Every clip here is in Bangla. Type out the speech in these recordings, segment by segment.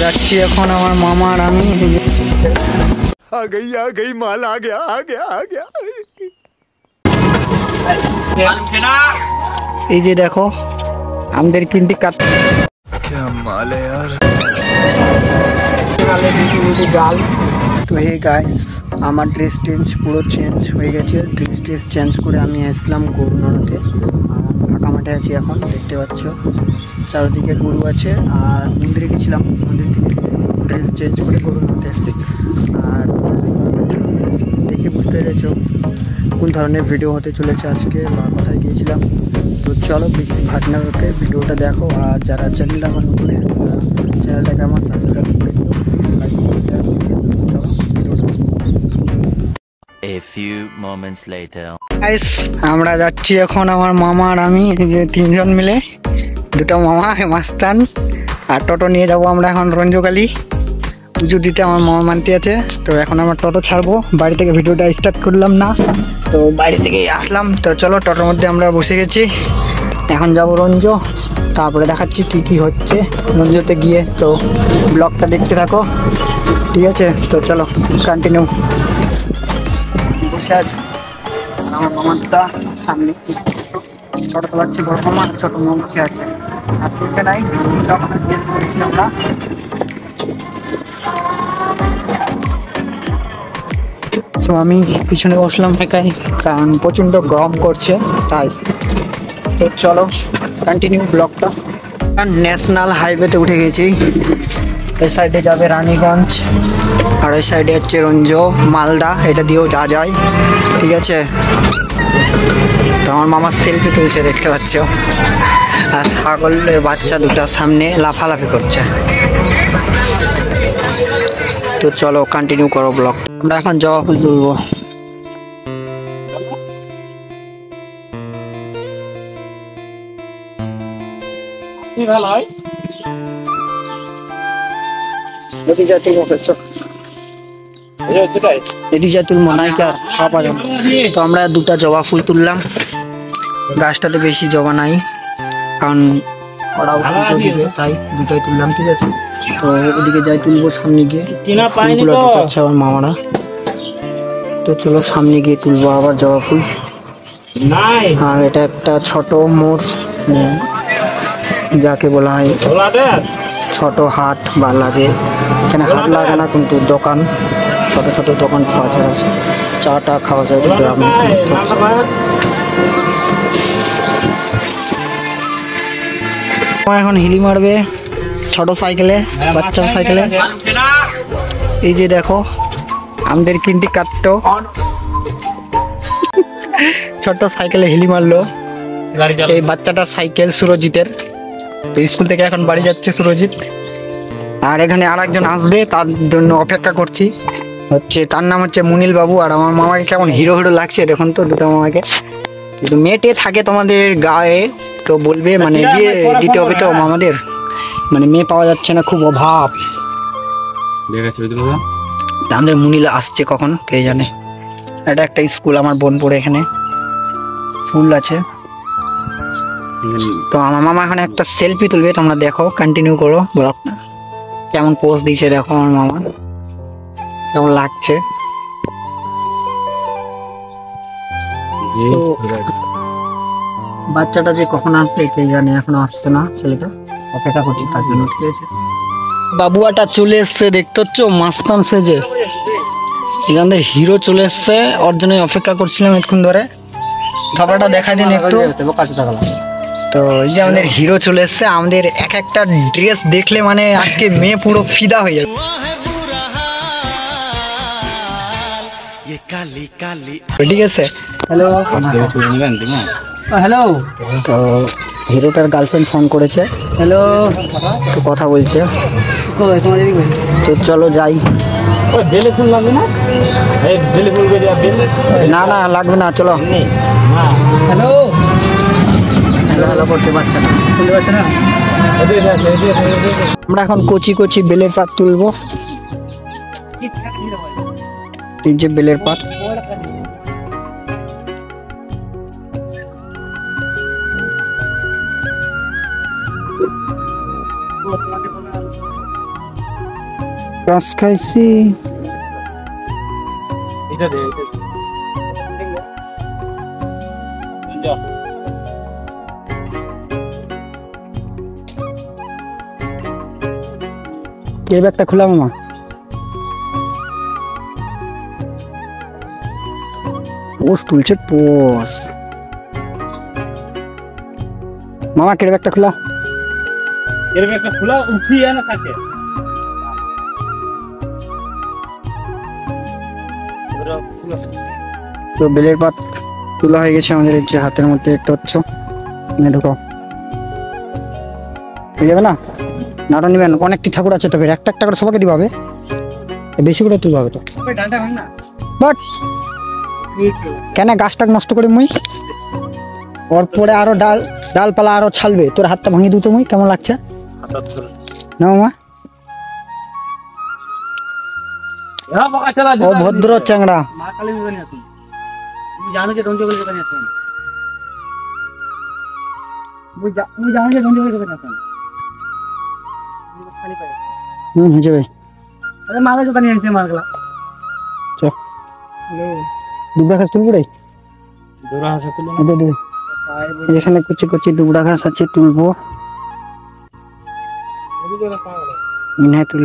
যাচ্ছি এখন আমার মামা আর আমি। आ गई माल आ गया। এই যে দেখো আমাদের কিন্তু क्या माल है यार। ডাল। তো হে গাইস, আমার ড্রেস পুরো চেঞ্জ হয়ে গেছে। ড্রেস চেঞ্জ করে আমি আসলাম গরু নড়াতে। ফাঁকা মাঠে আছি এখন, দেখতে পাচ্ছ চারিদিকে গরু আছে। আর মন্দিরে গেছিলাম, মন্দির থেকে ড্রেস চেঞ্জ করে গরু নড়াতে এসেছি। আর দেখে বুঝতে পেরেছ কোন ধরনের ভিডিও হতে চলেছে আজকে বা কোথায় গিয়েছিলাম। তো চলো বেশি ঘটনা হতে ভিডিওটা দেখো। আর যারা চ্যানেলটা আমার নতুন, চ্যানেলটাকে আমার সাবস্ক্রাইব করে দিও। A few moments later. Guys, আমরা যাচ্ছি এখন আমার মামা আর আমি, তিনজন মিলে, দুটো মামা মাস্তান। আর টোটো নিয়ে যাব আমরা এখন রঞ্জকালি পুজো দিতে। আমার মামা মানতে আছে। তো এখন আমরা টোটো ছাড়বো। বাড়ি থেকে ভিডিওটা স্টার্ট করলাম না, তো বাড়ি থেকে আসলাম। তো চলো, টোটোর মধ্যে আমরা বসে গেছি। এখন যাব রঞ্জ, তারপরে দেখাচ্ছি কি কি হচ্ছে রঞ্জতে গিয়ে। তো ব্লগটা দেখতে থাকো, ঠিক আছে? তো চলো কন্টিনিউ। বসে আছে আমার মামাটা সামনে, ছোট তো বাচ্চা বড় মামা, ছোট মামা বসে আছে। আর চলতে নাই তখন টেস্ট করেছি আমরা। তো আমি পিছনে বসলাম একাই, কারণ প্রচণ্ড গরম করছে তাই। তো চলো কন্টিনিউ ব্লগটা। ন্যাশনাল হাইওয়েতে উঠে গেছি। এই সাইডে যাবে রানীগঞ্জ, আর ওই সাইডে হচ্ছে রঞ্জ মালদা, এটা দিয়েও যা যায়, ঠিক আছে? তো আমার মামার সেলফি তুলছে, দেখতে পাচ্ছ। আর ছাগলের বাচ্চা দুটার সামনে লাফালাফি করছে। তো চলো কন্টিনিউ করো ব্লগ। আমরা এখন জবা ফুল তুলবো। কি ভালো হয় এদিকে যা তুলবো নাইকা খাওয়া যাবে। তো আমরা দুটা জবা ফুল তুললাম। গাছটাতে বেশি জবা নাই, কারণ ওরাও পুজো দিবে, তাই দুটাই তুললাম, ঠিক আছে? তো ওদিকে যাই তুলবো সামনে গিয়ে। ফুলগুলো ঢোকাচ্ছে আমার মামারা। তো চলো সামনে গিয়ে তুলবো আবার জবা ফুল। আর এটা একটা ছোট মোড়, যাকে বলা হয় ছোট হাট বা লাগে। এখানে হাট লাগে না, কিন্তু দোকান, ছোট ছোট দোকান বাজার আছে, চাটা খাওয়া যায় গ্রামে। এখন হিলি মারবে ছোট সাইকেলে, বাচ্চার সাইকেলে। এই যে দেখো আমাদের কিনটি কাটতো, ছোট সাইকেলে হিলি মারলো। এই বাচ্চাটার সাইকেল সুরজিতের। তো স্কুল থেকে এখন বাড়ি যাচ্ছে সুরজিৎ। আর এখানে আর একজন আসবে, তার জন্য অপেক্ষা করছি। তার নাম হচ্ছে মুনিল বাবু। আর আমার মামাকে কেমন হিরো হিরো লাগছে দেখুন তো, দুটো মামাকে। কিন্তু মেয়েটে থাকে তোমাদের গায়ে, তো বলবে মানে বিয়ে দিতে হবে তো মামাদের, মানে মেয়ে পাওয়া যাচ্ছে না, খুব অভাব। আমাদের মুনিল আসছে কখন কে জানে। এটা একটা স্কুল, আমার বোন পড়ে, এখানে ফুল আছে। তো আমার মামা এখন একটা সেলফি তুলবে, তোমরা দেখো, কন্টিনিউ করো ব্লগটা। কেমন পোজ দিয়েছে দেখো আমার মামা, কেমন লাগছে। তো বাচ্চাটা যে কখন আসবে কে জানে, এখনো আসছে না, ছেলেটা অপেক্ষা করছি তার জন্য, ঠিক আছে? বাবুয়াটা চলে এসছে, দেখতে হচ্ছ মাস্তান সেজে। এখানে হিরো চলে এসছে, ওর জন্য অপেক্ষা করছিলাম এতক্ষণ ধরে। খাবারটা দেখা দিন একটু। তো এই যে আমাদের হিরো চলে এসছে। আমাদের এক একটা ড্রেস দেখলে মানে আজকে মেয়ে পুরো ফিদা হয়ে যাবে, ঠিক আছে? Hello hello. তো হিরোটার গার্লফ্রেন্ড ফোন করেছে, হ্যালো, তো কথা বলছে। তো চলো যাই। না না লাগবে না, চলো। হ্যালো হ্যালো হ্যালো করছে বাচ্চাটা, শুনতে পাচ্ছে না? আমরা এখন কচি কচি বেলের পাত তুলবো। এই যে বেলের পাত, রস খাইছি। এটা দে কে ব্যাগটা খোলা মামা? পোস তুলছে পোস। মামা কে ব্যাগটা খোলা? এর একটা খোলা উঠিয়ে না থাকে তো বেলের পাত তোলা হয়ে গেছে আমাদের এই যে হাতের মধ্যে দেখতে পাচ্ছ। ঢুকাও, হয়ে যাবে না? নাটা নিবেন, অনেকটি ঠাকুর আছে তবে একটা একটা করে সবাইকে দিবা হবে, বেশি করে তুলবা হবে তো। বাট কেন গাছটা নষ্ট করে মুই ওর পরে আরো ডালপালা আরো ছালবে, তোর হাতটা ভাঙিয়ে দিত মুই, কেমন লাগছে না মামা? ও ভদ্র চ্যাংড়া। হয়ে যাবে। দুবড়া ঘাস তুলবো রে, এখানে কুচি কুচি দুবড়া ঘাস আছে, তুলবো। হ্যাঁ তুল।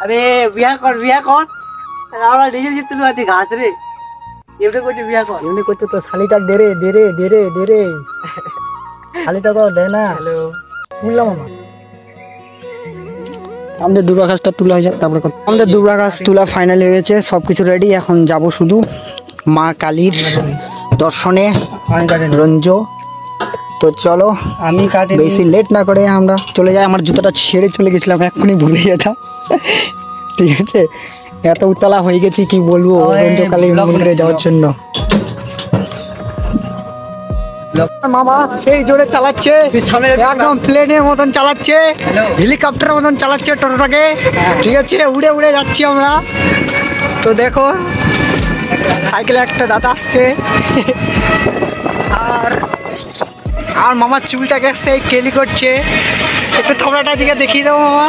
अरे बिया कौन আমরা নিজে জিততে পারছি ঘাস রে এমনি করছে বিয়া কর এমনি করতে তো শালিটা দেরে দেরে দেরে দেরে শালিটা তো দেয় না। হ্যালো তুললাম মামা, আমাদের দুর্গা ঘাসটা তোলা হয়ে যায় তারপরে আমাদের দুর্গা ঘাস তোলা ফাইনাল হয়ে গেছে, সবকিছু রেডি। এখন যাব শুধু মা কালীর দর্শনে রঞ্জ। তো চলো আমি কাটে বেশি লেট না করে আমরা চলে যাই। আমার জুতাটা ছেড়ে চলে গেছিলাম, এক্ষুনি ভুলে যেতাম। ঠিক আছে, এত উতলা হয়ে গেছি কি বলবো রঞ্জ কালীর মন্দিরে যাওয়ার জন্য। মামা সেই জোরে চালাচ্ছে, একদম প্লেনের মতন চালাচ্ছে, হেলিকপ্টারের মতন চালাচ্ছে টোটোটাকে। ঠিক আছে, উড়ে উড়ে যাচ্ছি আমরা। তো দেখো সাইকেলে একটা দাদা আসছে, আর আর মামার চুলটাকে সেই কেলি করছে। একটু থবড়াটার দিকে দেখিয়ে দাও মামা,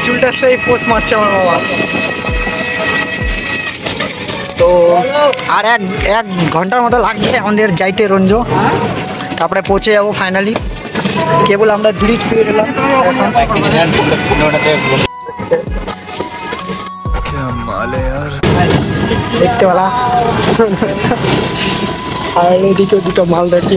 চুলটা সেই পোষ মারছে আমার মামা। তো আর এক ঘন্টার মতো লাগবে আমাদের যাইতে রঞ্জ, তারপরে পৌঁছে যাবো ফাইনালি। কেবল আমরা ব্রিজ পেয়ে গেলাম দেখতে পেলা। আর এদিকে দুটো মাল দেখতে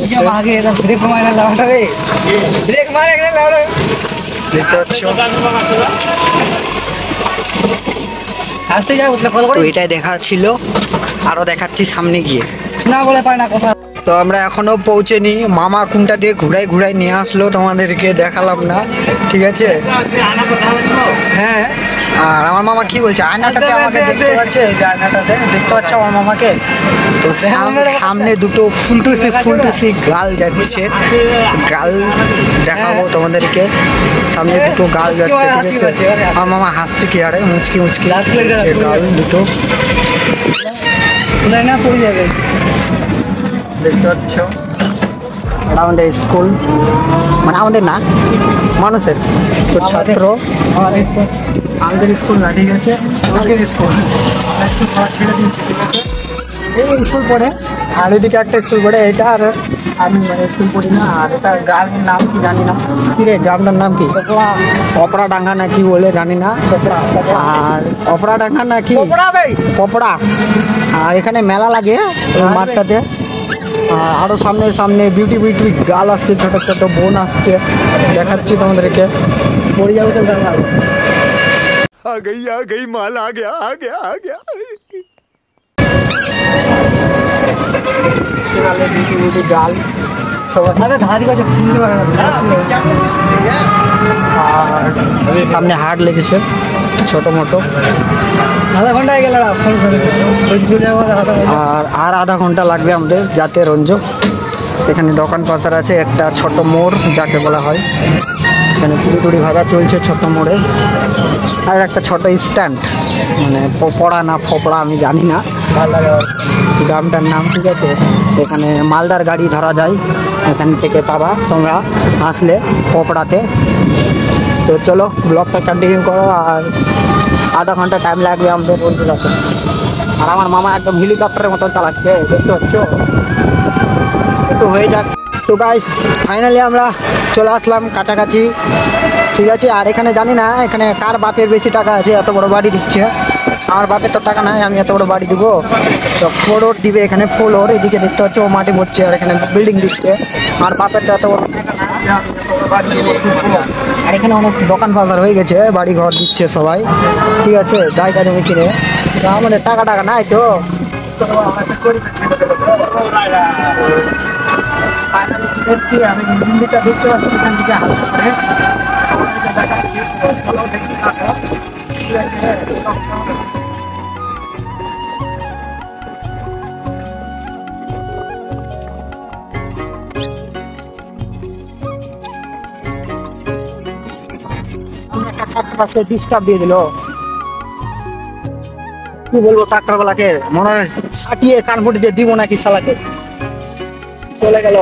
তো এটাই দেখা ছিল, আরো দেখাচ্ছি সামনে গিয়ে। না বলে পায় না কথা। তো আমরা এখনো পৌঁছেনি, মামা কোনটা দিয়ে ঘুরাই ঘুরাই নিয়ে আসলো তোমাদেরকে দেখালাম না। ঠিক আছে, হ্যাঁ আর আমার মামা কি বলছে আয়নাটাতে আমাকে দেখতে পাচ্ছে, এই যে আয়নাটাতে দেখতে পাচ্ছ আমার মামাকে। তো সামনে দুটো ফুলটুসি গাল যাচ্ছে, গাল দেখাবো তোমাদেরকে। সামনে দুটো গাল যাচ্ছে, ঠিক আছে। আমার মামা হাসছে কি আরে মুচকি মুচকি গাল দুটো না পড়ে যাবে। দেখতে পাচ্ছ আমাদের স্কুল, মানে আমাদের না মানুষের তো ছাত্র। আমাদের স্কুল না, ঠিক আছে, আমাদের স্কুল একটু খাওয়া ছেড়ে দিয়েছি। ঠিক আছে, এই স্কুল পড়ে, আর এদিকে একটা স্কুল পড়ে, এটা আর আমি মানে স্কুল পড়ি না। আর এটা গ্রামের নাম কি জানি না, কি রে গ্রামটার নাম কি? অপরা ডাঙ্গা না কি বলে জানি না। আর অপরা ডাঙ্গা না কি পপড়া। আর এখানে মেলা লাগে ওই মাঠটাতে। আরো সামনে সামনে বিউটি বিউটি গাল আসছে, ছোট ছোট বোন আসছে, দেখাচ্ছি তোমাদেরকে। পড়ে যাবো তো গাল। आ गई माल आ गया বিউটি বিউটি গাল সবাই ধারি কাছে ফুল আর সামনে হাট লেগেছে ছোট মোটো। আধা ঘন্টা হয়ে গেল ফোন করে। আর আধা ঘন্টা লাগবে আমাদের যাতে রঞ্জ। এখানে দোকান পাচার আছে, একটা ছোট মোড় যাকে বলা হয়। এখানে পুরি ভাজা চলছে ছোট মোড়ে। আর একটা ছোট স্ট্যান্ড, মানে পপড়া না ফপড়া আমি জানি না গ্রামটার নাম। ঠিক আছে, এখানে মালদার গাড়ি ধরা যায়, এখান থেকে পাবা তোমরা আসলে পপড়াতে। তো চলো ব্লগটা কন্টিনিউ করো, আর আধা ঘন্টা টাইম লাগবে আমাদের বলতে যাচ্ছে। আর আমার মামা একদম হেলিকপ্টারের মতো চালাচ্ছে, দেখতে পাচ্ছ, একটু হয়ে যাক। তো গাইস ফাইনালি আমরা চলে আসলাম কাছাকাছি, ঠিক আছে। আর এখানে জানি না এখানে কার বাপের বেশি টাকা আছে, এত বড় বাড়ি দিচ্ছে। আমার বাপের তো টাকা নাই, আমি এত বড় বাড়ি দিব। তো ফ্লোর দিবে এখানে, ফ্লোর এদিকে দেখতে হচ্ছে ও মাটি পড়ছে, আর এখানে বিল্ডিং দিচ্ছে। আর বাপের তো এত বড় টাকা নাই, আমি এত বড় বাড়ি দিব। আর এখানে অনেক দোকান বাজার হয়ে গেছে, বাড়ি ঘর দিচ্ছে সবাই, ঠিক আছে, জায়গা জমি কিনে। তো আমাদের টাকা টাকা নাই তো আমি মন্দিরটা দেখতে পাচ্ছি এখান থেকে হালকা করে। ডিস্টার্ব দিয়ে দিল, কি বলবো ট্রাক্টর বেলাকে, মনে হয় সাটিয়ে কানপুটি দিয়ে দিব নাকি শালাকে। চলে গেল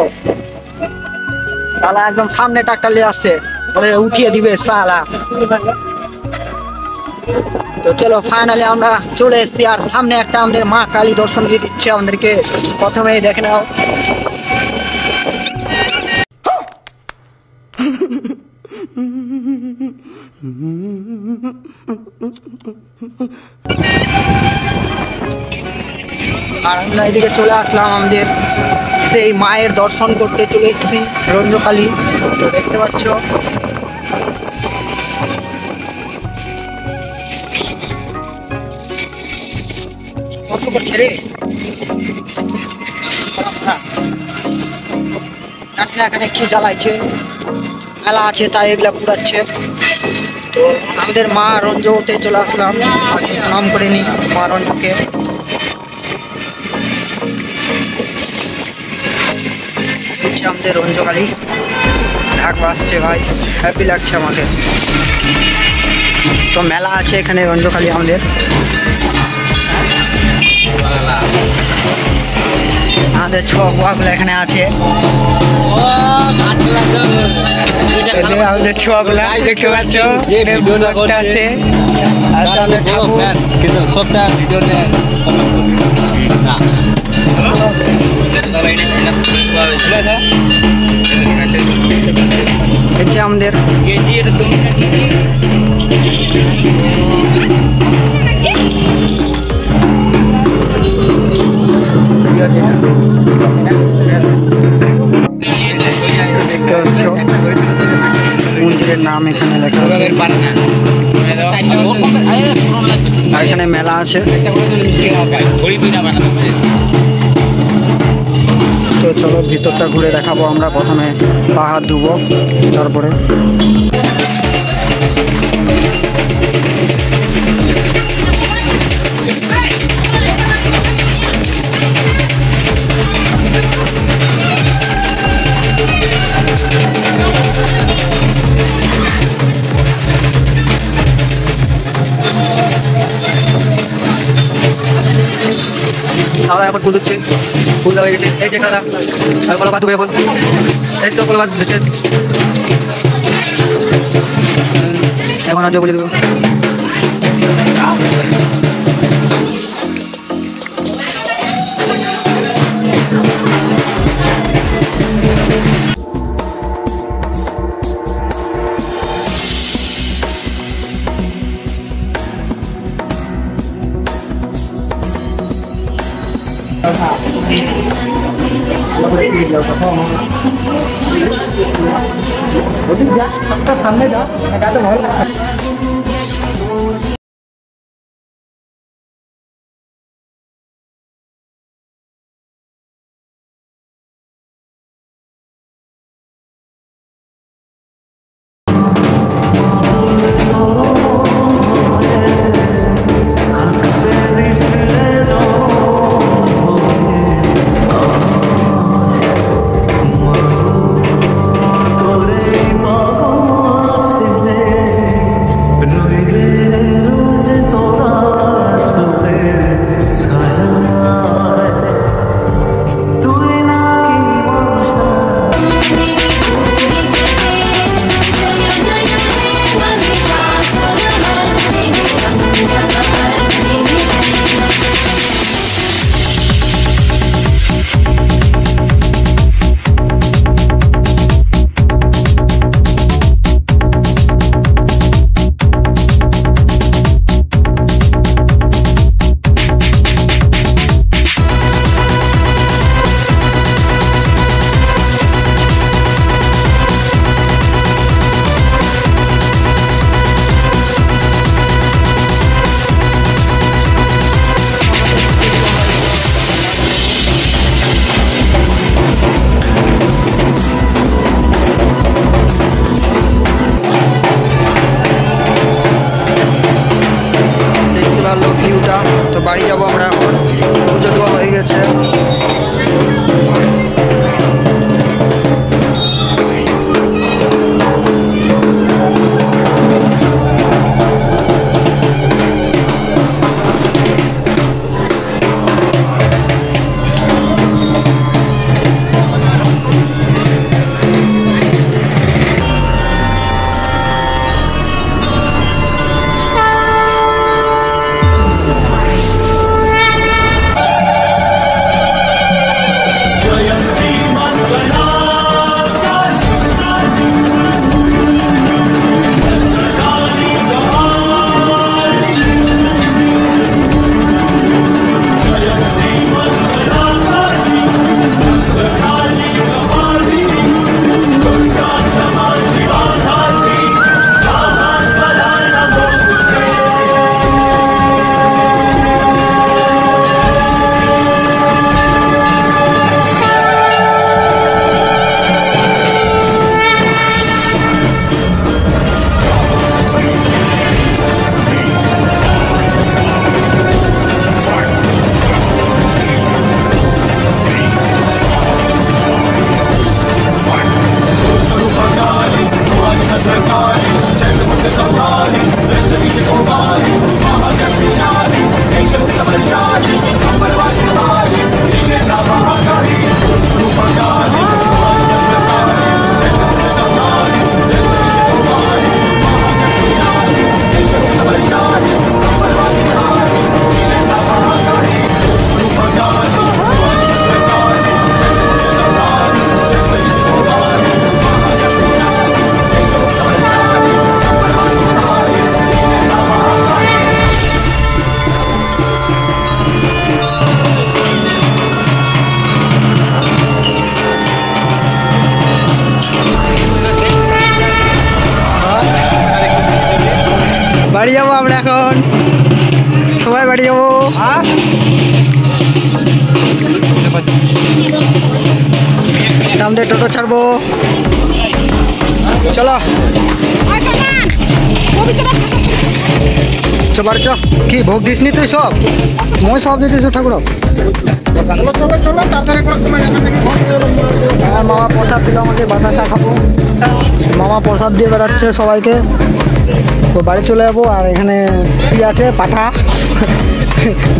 শালা, একদম সামনে ট্রাক্টর নিয়ে আসছে, উঠিয়ে দিবে শালা। তো চলো ফাইনালি আমরা চলে এসেছি, আর সামনে একটা আমাদের মা কালী দর্শন দিয়ে দিচ্ছে আমাদেরকে, প্রথমেই দেখে নাও। আর আমরা এদিকে চলে আসলাম আমাদের সেই মায়ের দর্শন করতে চলে এসেছি, রঞ্জকালী। তো দেখতে পাচ্ছ কত করছে রে, জানি না এখানে কি জ্বালাইছে, মেলা আছে তাই এগুলা পুরাচ্ছে। তো আমাদের মা রঞ্জতে চলে আসলাম, নাম করে নি মা রঞ্জকে। আমাদের রঞ্জকালী ঢাক বাজছে ভাই, হ্যাপি লাগছে আমাদের। তো মেলা আছে এখানে রঞ্জকালী আমাদের। আমাদের ছোয়াগুলো এখানে আছে, আমাদের ছোয়াগুলা দেখতে পাচ্ছ আছে। এটা আমাদের দেখতে পাচ্ছ মন্দিরের নাম এখানে লেখা আছে, আর এখানে মেলা আছে। তো চলো ভিতরটা ঘুরে দেখাবো আমরা, প্রথমে পা হাত ধুবো তারপরে। আমরা এখন ফুল দিচ্ছি, ফুল দেওয়া হয়ে গেছে, এই যে দাদা আর কলা পাত দেবো এখন, এই তো কলা পাত দিচ্ছে এখন, আজ বলে দেবো। সামনে যা ভালো। বাড়ি যাবো আমরা এখন, সবাই বাড়ি যাবো। আমাদের টোটো ছাড়বো, চলো চবার চ। কি ভোগ দিসনি তুই? সব মই সব দিতেছ ঠাকুর। মামা প্রসাদ দিল আমাকে, বাতাসা খাবো। মামা প্রসাদ দিয়ে বেড়াচ্ছে সবাইকে। তো বাড়ি চলে যাবো। আর এখানে কি আছে, পাঠা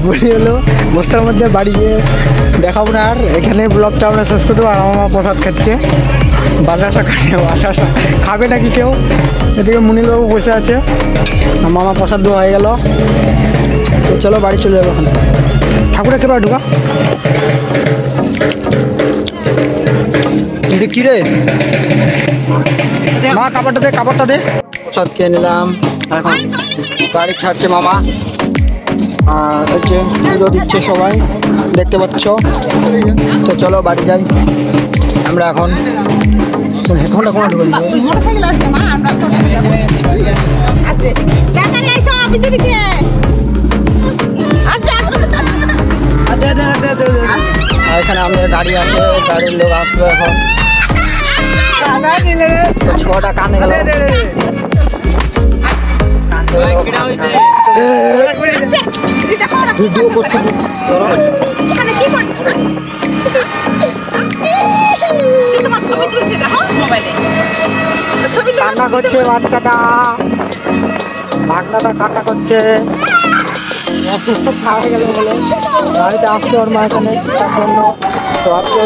বলি হলো বস্তার মধ্যে, বাড়ি গিয়ে দেখাবো না। আর এখানে ব্লগটা আমরা শেষ করে দেবো। আর মামা প্রসাদ খাচ্ছে, বাতাসা খাচ্ছে। বাতাসা খাবে নাকি কেউ? এদিকে মুনিলবাবু বসে আছে। মামা প্রসাদ দেওয়া হয়ে গেল। তো চলো বাড়ি চলে যাবো এখন। ঠাকুরের কে ঢুকা কি রে? মা কাপড়টা দে, কাপড়টা দে। প্রসাদ খেয়ে নিলাম। এখন গাড়ি ছাড়ছে মামা। আর হচ্ছে পুজো দিচ্ছে সবাই, দেখতে পাচ্ছ। তো চলো বাড়ি যাই আমরা এখন। হেডফোনটা কোনো ঢুকে মোটরসাইকেল আসবে মা, আমরা আসবে তাড়াতাড়ি এসো অফিসে দিকে আসবে আর এখানে আমাদের গাড়ি আছে, গাড়ির লোক আসবে এখন। তো ছোটা কানে গেল, ভিডিও করতে কি করছো তোমার ছবি তুলছে দেখো মোবাইলে, ছবি কান্না করছে বাচ্চাটা, ভাগনাটা কান্না করছে। খাওয়া গেল বলে গাড়িতে আসতে ওর মা এখানে। তো আজকে